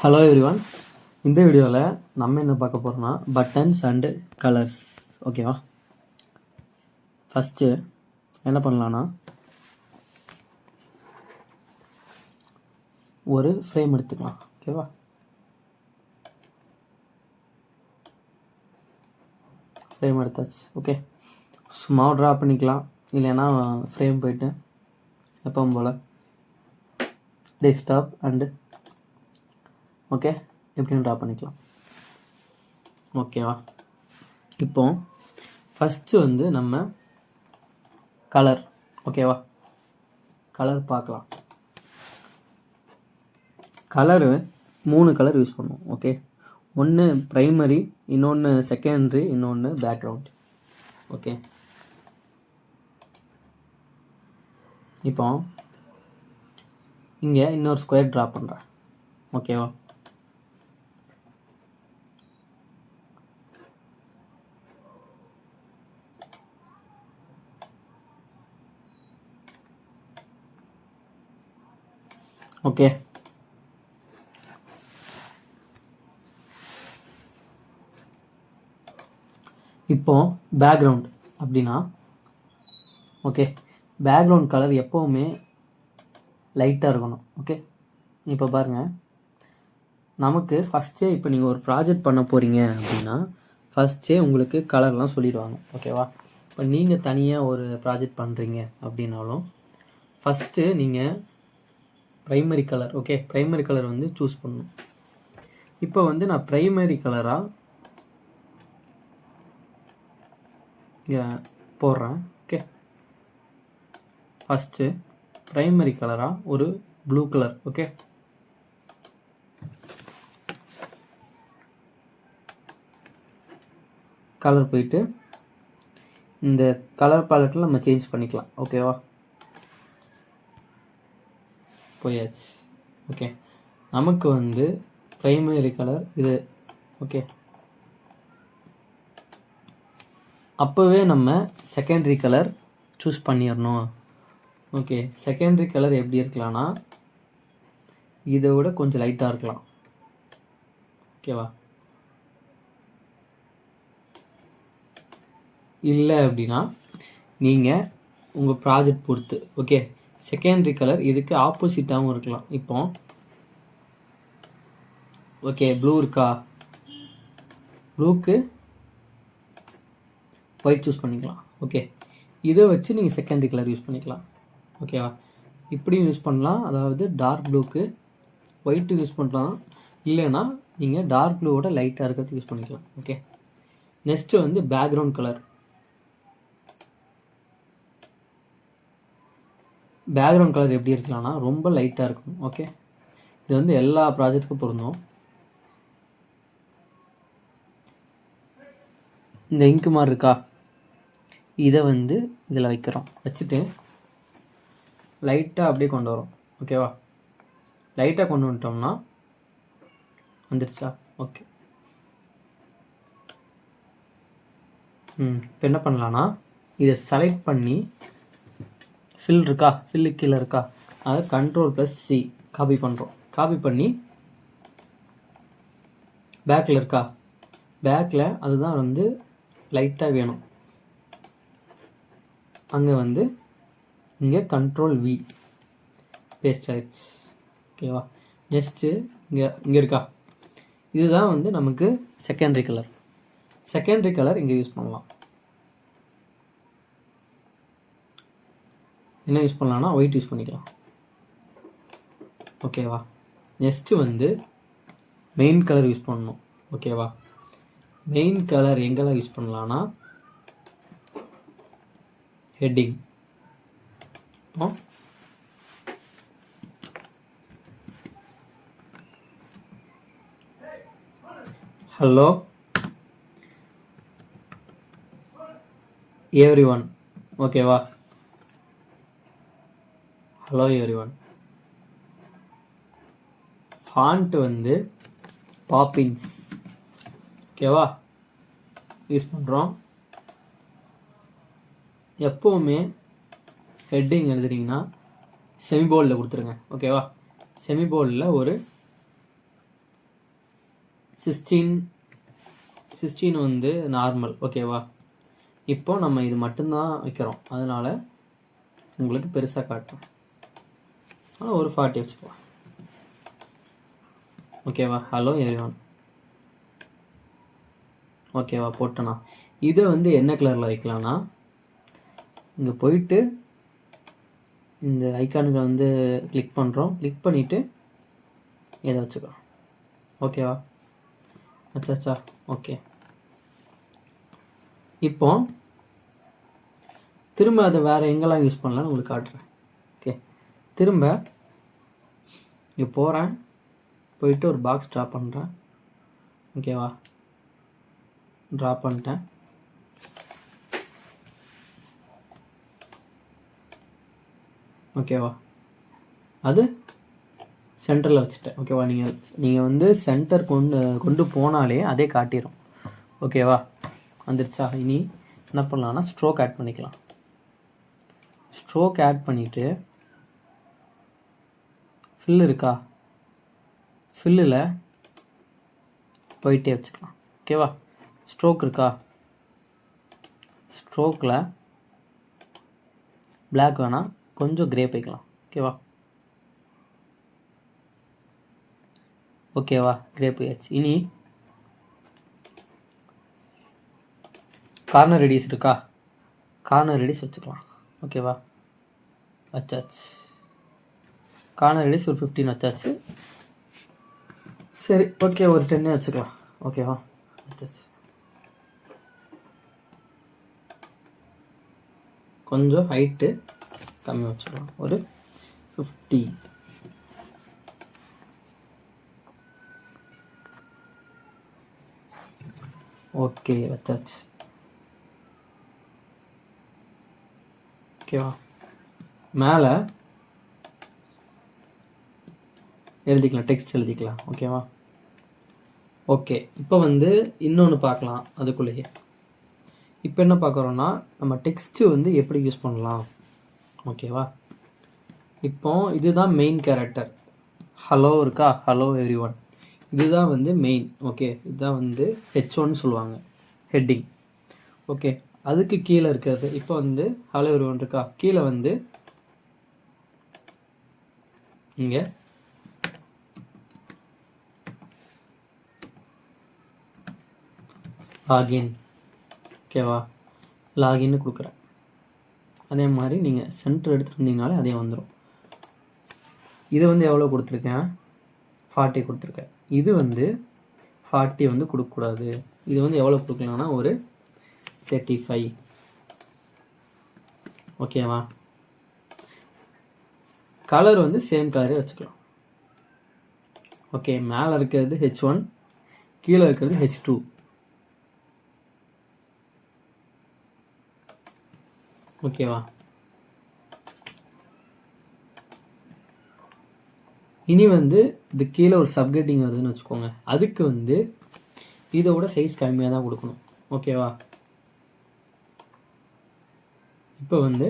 Hello everyone. இந்த வீடியோவில் நம்ம என்ன பார்க்க போகிறோம்னா பட்டன்ஸ் அண்டு கலர்ஸ். ஓகேவா? ஃபஸ்ட்டு என்ன பண்ணலான்னா ஒரு ஃப்ரேம் எடுத்துக்கலாம். ஓகேவா? ஃப்ரேம் எடுத்தாச்சு. ஓகே, சும்மா ட்ரா பண்ணிக்கலாம். இல்லைன்னா ஃப்ரேம் போயிட்டு எப்பவும் போல் டெஸ்க்டாப் அண்டு ஓகே எப்படின்னு ட்ரா பண்ணிக்கலாம். ஓகேவா? இப்போ ஃபஸ்ட்டு வந்து நம்ம கலர். ஓகேவா? கலர் பார்க்கலாம். கலரு 3 கலர் யூஸ் பண்ணுவோம். ஓகே, ஒன்று ப்ரைமரி, இன்னொன்று செகண்டரி, இன்னொன்று பேக்ரவுண்ட். ஓகே, இப்போ இங்கே இன்னொரு ஸ்கொயர் ட்ரா பண்ணுறேன். ஓகேவா? ஓகே, இப்போ பேக்ரவுண்ட் அப்படின்னா ஓகே, பேக்ரவுண்ட் கலர் எப்போவுமே லைட்டாக இருக்கணும். ஓகே, இப்போ பாருங்கள், நமக்கு ஃபஸ்ட்டே இப்போ நீங்கள் ஒரு ப்ராஜெக்ட் பண்ண போகிறீங்க அப்படின்னா ஃபஸ்ட்டே உங்களுக்கு கலர்லாம் சொல்லிடுவாங்க. ஓகேவா? இப்போ நீங்கள் தனியாக ஒரு ப்ராஜெக்ட் பண்ணுறீங்க அப்படின்னாலும் ஃபஸ்ட்டு நீங்கள் primary colour, okay, primary colour வந்து சூஸ் பண்ணணும். இப்போ வந்து நான் ப்ரைமரி கலராக இங்கே போடுறேன். ஓகே, ஃபஸ்ட்டு ப்ரைமரி கலராக ஒரு ப்ளூ கலர். ஓகே, கலர் போயிட்டு இந்த கலர் பேலட்டில் நம்ம சேஞ்ச் பண்ணிக்கலாம். ஓகேவா? போயாச்சு. ஓகே, நமக்கு வந்து ப்ரைமரி கலர் இது. ஓகே, அப்போவே நம்ம செகண்டரி கலர் சூஸ் பண்ணிடணும். ஓகே, செகண்டரி கலர் எப்படி இருக்கலாம்னா இதை விட கொஞ்சம் லைட்டாக இருக்கலாம். ஓகேவா? இல்லை அப்படின்னா நீங்கள் உங்கள் ப்ராஜெக்ட் பொறுத்து. ஓகே, செகண்டரி கலர் இதுக்கு ஆப்போசிட்டாகவும் இருக்கலாம். இப்போ ஓகே, ப்ளூ இருக்கா, ப்ளூக்கு ஒயிட் சூஸ் பண்ணிக்கலாம். ஓகே, இதை வச்சு நீங்கள் செகண்டரி கலர் யூஸ் பண்ணிக்கலாம். ஓகேவா? இப்படியும் யூஸ் பண்ணலாம். அதாவது டார்க் ப்ளூக்கு ஒயிட்டு யூஸ் பண்ணலாம். இல்லைன்னா நீங்கள் டார்க் ப்ளூவோட லைட்டாக இருக்கிறது யூஸ் பண்ணிக்கலாம். ஓகே, நெக்ஸ்ட்டு வந்து பேக்ரவுண்ட் கலர். பேக்ரவுண்ட் கலர் எப்படி இருக்கலாம்னா ரொம்ப லைட்டாக இருக்கும். ஓகே, இது வந்து எல்லா ப்ராஜெக்ட்டுக்கும் பொருந்தும். இந்த இங்கு மாதிரி இருக்கா, இதை வந்து இதில் வைக்கிறோம். வச்சுட்டு லைட்டாக அப்படியே கொண்டு வரோம். ஓகேவா? லைட்டாக கொண்டு வந்துட்டோம்னா வந்துடுச்சா? ஓகே, இப்போ என்ன பண்ணலான்னா இதை செலக்ட் பண்ணி ஃபில் இருக்கா, ஃபில்லு கீழே இருக்கா, அதை Ctrl+C காப்பி பண்ணுறோம். காப்பி பண்ணி பேக்கில் இருக்கா, பேக்கில் அதுதான் வந்து லைட்டாக வேணும். அங்கே வந்து இங்கே Ctrl+V பேஸ்ட் ஆயிடுச்சு. ஓகேவா? நெக்ஸ்ட்டு இங்கே இருக்கா, இதுதான் வந்து நமக்கு செகண்டரி கலர். செகண்டரி கலர் இங்கே யூஸ் பண்ணலாம். என்ன யூஸ் பண்ணலாம்னா ஒயிட் யூஸ் பண்ணிக்கலாம். ஓகேவா? நெக்ஸ்ட்டு வந்து மெயின் கலர் யூஸ் பண்ணணும். ஓகேவா? மெயின் கலர் எங்கெல்லாம் யூஸ் பண்ணலான்னா ஹெட்டிங். Hello everyone. ஓகேவா? Hello everyone. ஃபாண்ட் வந்து பாப்பின்ஸ். ஓகேவா? யூஸ் பண்ணுறோம். எப்போவுமே ஹெட்டிங் எழுதுறீங்கன்னா செமிபோல்டில் கொடுத்துருங்க. ஓகேவா? செமிபோல்டில் ஒரு 16 வந்து நார்மல். ஓகேவா? இப்போ நம்ம இது மட்டும்தான் வைக்கிறோம், அதனால் உங்களுக்கு பெருசாக காட்டும். ஆனால் ஒரு 40 வச்சுக்கலாம். ஓகேவா? Hello everyone. ஓகேவா? போட்டேண்ணா. இதை வந்து என்ன கலரில் வைக்கலாம்னா, இங்கே போயிட்டு இந்த ஐக்கானுக்கு வந்து கிளிக் பண்ணுறோம். கிளிக் பண்ணிவிட்டு இதை வச்சுக்கலாம். ஓகேவா? அச்சாச்சா. ஓகே. இப்போ திரும்ப அதை வேறு எங்கெல்லாம் யூஸ் பண்ணலான்னு உங்களுக்கு காட்டுறேன். ஓகே, திரும்ப இங்கே போகிறேன், போயிட்டு ஒரு பாக்ஸ் ட்ரா பண்ணுறேன். ஓகேவா? ட்ரா பண்ணிட்டேன். ஓகேவா? அது சென்டரில் வச்சுட்டேன். ஓகேவா? நீங்கள் வந்து சென்டர் கொண்டு போனாலே அதே காட்டிடும். ஓகேவா? வந்துருச்சா? இனி என்ன பண்ணலான்னா ஸ்ட்ரோக் ஆட் பண்ணிக்கலாம். ஸ்ட்ரோக் ஆட் பண்ணிவிட்டு ஃபில் இருக்கா, ஃபில்லில் போயிட்டே வச்சுக்கலாம். ஓகேவா? ஸ்ட்ரோக் இருக்கா, ஸ்ட்ரோக்கில் பிளாக் வேணாம், கொஞ்சம் கிரே போய்க்கலாம். ஓகேவா? ஓகேவா? கிரே போயாச்சு. இனி கார்னர் ரெடியூஸ் இருக்கா, கார்னர் ரெடியூஸ் வச்சுக்கலாம். ஓகேவா? வச்சாச்சு. கார்னர் ரெடியூஸ் ஒரு 15 வச்சாச்சு. சரி, ஓகே, ஒரு 10 வச்சுக்கலாம். ஓகேவா? வச்சாச்சு. கொஞ்சம் ஹைட்டு கம்மி வச்சுக்கலாம், ஒரு 50. ஓகே, வச்சாச்சு. ஓகேவா? மேலே எழுதிக்கலாம், டெக்ஸ்ட் எழுதிக்கலாம். ஓகேவா? ஓகே, இப்போ வந்து இன்னொன்று பார்க்கலாம் அதுக்குள்ளேயே. இப்போ என்ன பார்க்குறோன்னா, நம்ம டெக்ஸ்ட்டு வந்து எப்படி யூஸ் பண்ணலாம். ஓகேவா? இப்போ இதுதான் மெயின் கேரக்டர். ஹலோ இருக்கா, ஹலோ எவ்ரிவன், இதுதான் வந்து மெயின். ஓகே, இதுதான் வந்து H1 சொல்லுவாங்க, ஹெட்டிங். ஓகே, அதுக்கு கீழே இருக்கிறது இப்போ வந்து ஹலோ எவ்ரிவன் இருக்கா, கீழே வந்து இங்கே லாகின். ஓகேவா? லாகின்னு கொடுக்குறேன். அதே மாதிரி நீங்கள் சென்டர் எடுத்துகிட்டு வந்தீங்கனாலே அதே வந்துடும். இது வந்து எவ்வளோ கொடுத்துருக்கேன், 40 கொடுத்துருக்கேன். இது வந்து 40 வந்து கொடுக்கக்கூடாது. இது வந்து எவ்வளோ கொடுக்கலாம்னா ஒரு 35. ஓகேவா? கலர் வந்து சேம் கலரே வச்சுக்கலாம். ஓகே, மேலே இருக்கிறது H1, கீழே இருக்கிறது H2. ஓகேவா? இனி வந்து இது கீழே ஒரு சப்கெட்டிங் வருதுன்னு வச்சுக்கோங்க, அதுக்கு வந்து இதோட சைஸ் கம்மியாக தான் கொடுக்கணும். ஓகேவா? இப்போ வந்து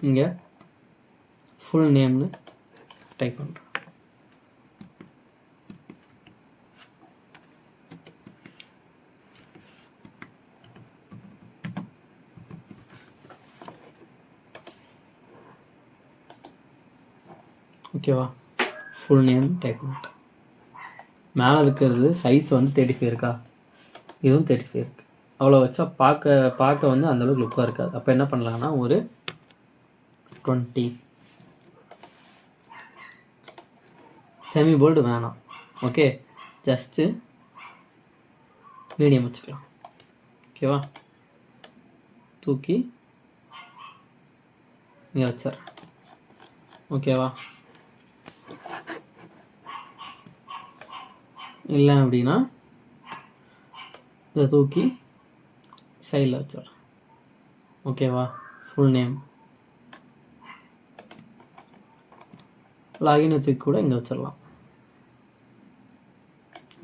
இங்கே ஃபுல் நேம்னு டைப் பண்ணுறேன். ஓகேவா? ஃபுல் நேம் டைப் பண்ணிட்டேன். மேலே இருக்கிறது சைஸ் வந்து 35 இருக்கா, இதுவும் 35 இருக்குது. அவ்வளோ வச்சா பார்க்க வந்து அந்தளவுக்கு லுக்காக இருக்காது. அப்போ என்ன பண்ணலான்னா ஒரு 20. செமி போல்டு வேணாம். ஓகே, ஜஸ்ட்டு மீடியம் வச்சுக்கலாம். ஓகேவா? தூக்கி இங்கே வச்சிட்றேன். ஓகேவா? இல்லை அப்படின்னா இதை தூக்கி சைடில் வச்சிட்றேன். ஓகேவா? ஃபுல் நேம் லாகின் தூக்கி கூட இங்கே வச்சிடலாம்.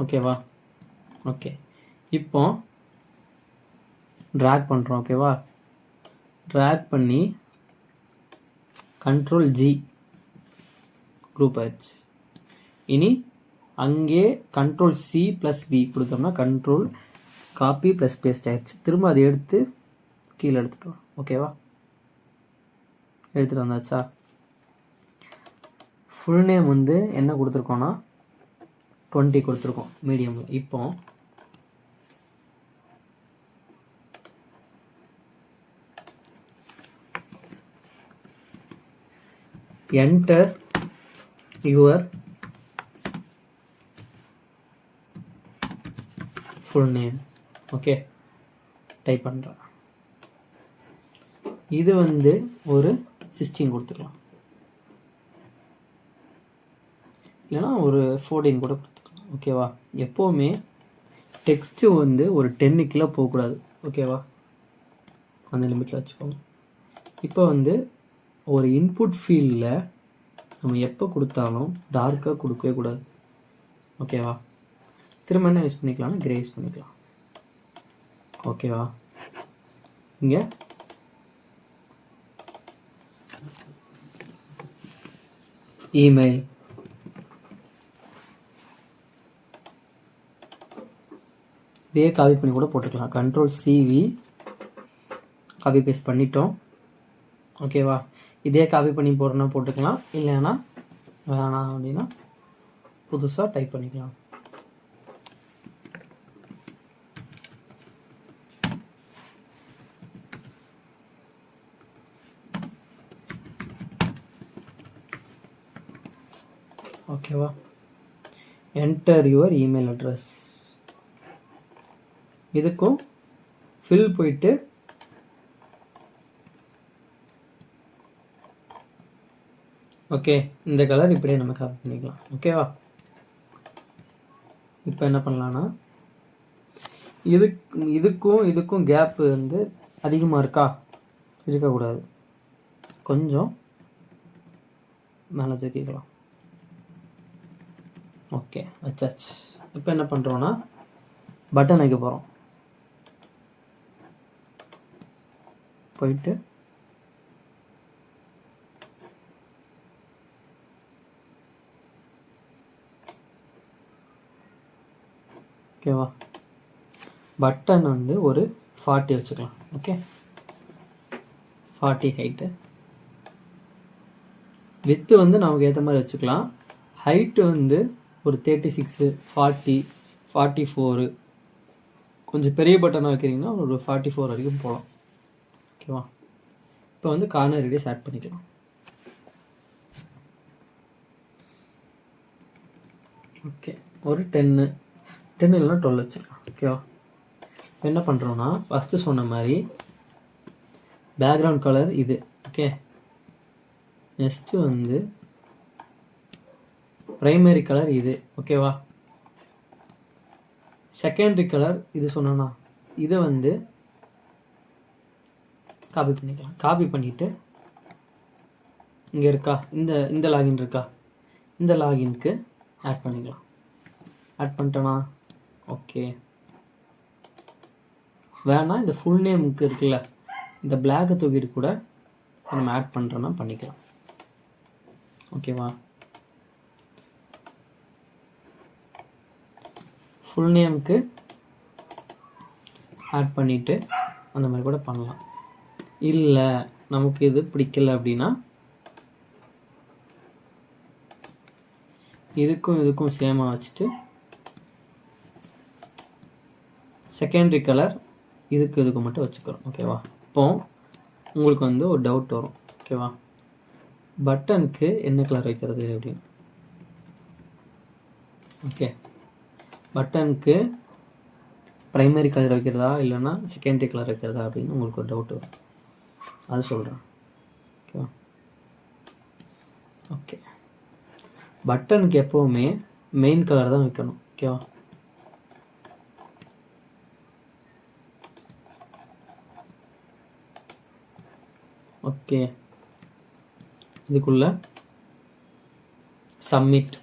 ஓகேவா? ஓகே, இப்போ ட்ராக் பண்ணுறோம். ஓகேவா? ட்ராக் பண்ணி Ctrl G குரூப் ஆயிடுச்சு. இனி அங்கே கண்ட்ரோல் சி ப்ளஸ் வி கொடுத்தோம்னா கண்ட்ரோல் காப்பி ப்ளஸ் பேஸ்ட் ஆயிடுச்சு. திரும்ப அதை எடுத்து கீழே எடுத்துகிட்டு வரோம். ஓகேவா, எடுத்துகிட்டு வந்தாச்சா. ஃபுல் நேம் வந்து என்ன கொடுத்துருக்கோன்னா 20 கொடுத்துருக்கோம் மீடியமில். இப்போ enter your full name. Okay, type பண்ணுறேன். இது வந்து ஒரு 16 கொடுத்துக்கலாம், இல்லைனா ஒரு 14 கூட கொடுத்துக்கலாம். ஓகேவா, எப்போவுமே டெக்ஸ்ட்டு வந்து ஒரு 10 போகக்கூடாது. ஓகேவா, அந்த லிமிட்டில் வச்சுக்கோங்க. இப்போ வந்து ஒரு இன்புட் ஃபீல்டில் நம்ம எப்போ கொடுத்தாலும் டார்க்காக கொடுக்கவே கூடாது. ஓகேவா, திரும்ப என்ன யூஸ் பண்ணிக்கலாம்னா கிரே யூஸ் பண்ணிக்கலாம். ஓகேவா, இங்கே இமெயில் இதே காப்பி பண்ணி கூட போட்டுக்கலாம். கண்ட்ரோல் சிவி காப்பி பேஸ்ட் பண்ணிட்டோம். ஓகேவா, இதே காப்பி பண்ணி போடுறோன்னா போட்டுக்கலாம், இல்லைன்னா வேணாம் அப்படின்னா புதுசாக டைப் பண்ணிக்கலாம். ஓகேவா, என்டர் யுவர் இமெயில் அட்ரஸ். இதுக்கும் ஃபில் போயிட்டு ஓகே, இந்த கலர் இப்படியே நம்ம காப்பி பண்ணிக்கலாம். ஓகேவா, இப்போ என்ன பண்ணலான்னா இதுக்கும் கேப்பு வந்து அதிகமாக இருக்கக்கூடாது, கொஞ்சம் மேலே தூக்கிக்கலாம். ஓகே, வச்சாச்சு. இப்போ என்ன பண்ணுறோன்னா பட்டன் வைக்க போகிறோம். போயிட்டு ஓகேவா, பட்டன் வந்து ஒரு 40 வச்சுக்கலாம். Okay, 40 height. வித்து வந்து நமக்கு ஏற்ற மாதிரி வச்சுக்கலாம். ஹைட்டு வந்து ஒரு 36, 40, 44, கொஞ்சம் பெரிய பட்டனாக வைக்கிறீங்கன்னா ஒரு 44 வரைக்கும் போகலாம். ஓகேவா, இப்போ வந்து கார்னர் ரேடியஸ் ஆட் பண்ணிக்கலாம். ஓகே, ஒரு 10 இல்லைனா 12 வச்சுக்கலாம். ஓகேவா, இப்போ என்ன பண்ணுறோன்னா ஃபஸ்ட்டு சொன்ன மாதிரி பேக்ரவுண்ட் கலர் இது. ஓகே, நெக்ஸ்ட்டு வந்து ப்ரைமரி கலர் இது. ஓகேவா, செகண்டரி கலர் இது சொன்னோன்னா இதை வந்து காப்பி பண்ணிக்கலாம். காப்பி பண்ணிவிட்டு இங்கே இருக்கா இந்த லாகின் இருக்கா, இந்த லாகின்க்கு ஆட் பண்ணிக்கலாம். ஆட் பண்ணிட்டோன்னா ஓகே, வேணால் இந்த ஃபுல் நேமுக்கு இருக்குல்ல, இந்த பிளாக்கை தூக்கிட்டு கூட நம்ம ஆட் பண்ணுறோன்னா பண்ணிக்கலாம். ஓகேவா, ஃபுல் நேமுக்கு ஆட் பண்ணிவிட்டு அந்த மாதிரி கூட பண்ணலாம். இல்லை நமக்கு இது பிடிக்கல அப்படின்னா இதுக்கும் சேமாக வச்சுட்டு செகண்டரி கலர் இதுக்கு மட்டும் வச்சுக்கிறோம். ஓகேவா, இப்போ உங்களுக்கு வந்து ஒரு டவுட் வரும். ஓகேவா, பட்டனுக்கு என்ன கலர் வைக்கிறது அப்படின்னு. ஓகே, பட்டனுக்கு ப்ரைமரி கலர் வைக்கிறதா இல்லைன்னா செகண்டரி கலர் வைக்கிறதா அப்படின்னு உங்களுக்கு ஒரு டவுட் வரும், அது சொல்கிறேன். ஓகேவா, ஓகே, பட்டனுக்கு எப்போவுமே மெயின் கலர் தான் வைக்கணும். ஓகேவா, ஓகே, இதுக்குள்ள submit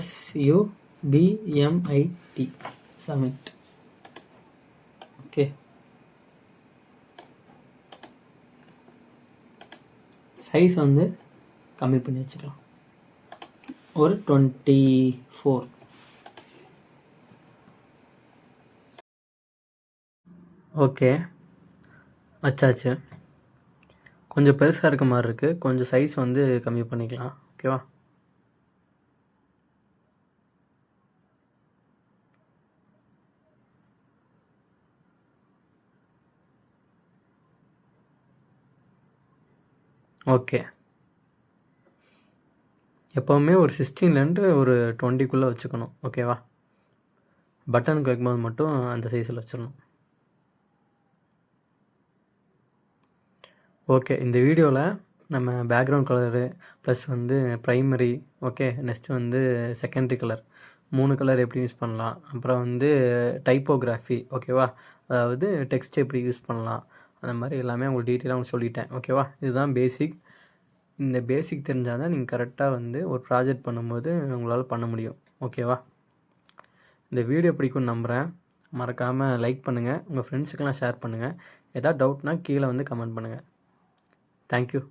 SUBMIT submit. Okay, size வந்து கம்மி பண்ணி வச்சுக்கலாம். ஒரு 24. ஓகே, வச்சாச்சு. கொஞ்சம் பெருசாக இருக்க மாதிரி இருக்குது, கொஞ்சம் சைஸ் வந்து கம்மி பண்ணிக்கலாம். ஓகேவா? ஓகே, எப்போவுமே ஒரு 16லேருந்து ஒரு 20க்குள்ளே வச்சுக்கணும். ஓகேவா? பட்டனுக்கு வைக்கும்போது மட்டும் அந்த சைஸில் வச்சிடணும். ஓகே, இந்த வீடியோவில் நம்ம பேக்ரவுண்ட் கலரு ப்ளஸ் வந்து ப்ரைமரி, ஓகே, நெக்ஸ்ட்டு வந்து செகண்டரி கலர், 3 கலர் எப்படி யூஸ் பண்ணலாம், அப்புறம் வந்து டைப்போகிராஃபி, ஓகேவா, அதாவது டெக்ஸ்ட் எப்படி யூஸ் பண்ணலாம், அந்த மாதிரி எல்லாமே உங்களுக்கு டீட்டெயிலாக உங்களுக்கு சொல்லிட்டேன். ஓகேவா? இதுதான் பேசிக். இந்த பேசிக் தெரிஞ்சால் தான் நீங்கள் கரெக்டாக வந்து ஒரு ப்ராஜெக்ட் பண்ணும்போது உங்களால் பண்ண முடியும். ஓகேவா? இந்த வீடியோ பிடிக்கும்னு நம்புகிறேன். மறக்காமல் லைக் பண்ணுங்கள், உங்கள் ஃப்ரெண்ட்ஸுக்கெல்லாம் ஷேர் பண்ணுங்கள். எதாவது டவுட்னால் கீழே வந்து கமெண்ட் பண்ணுங்கள். தேங்க்யூ.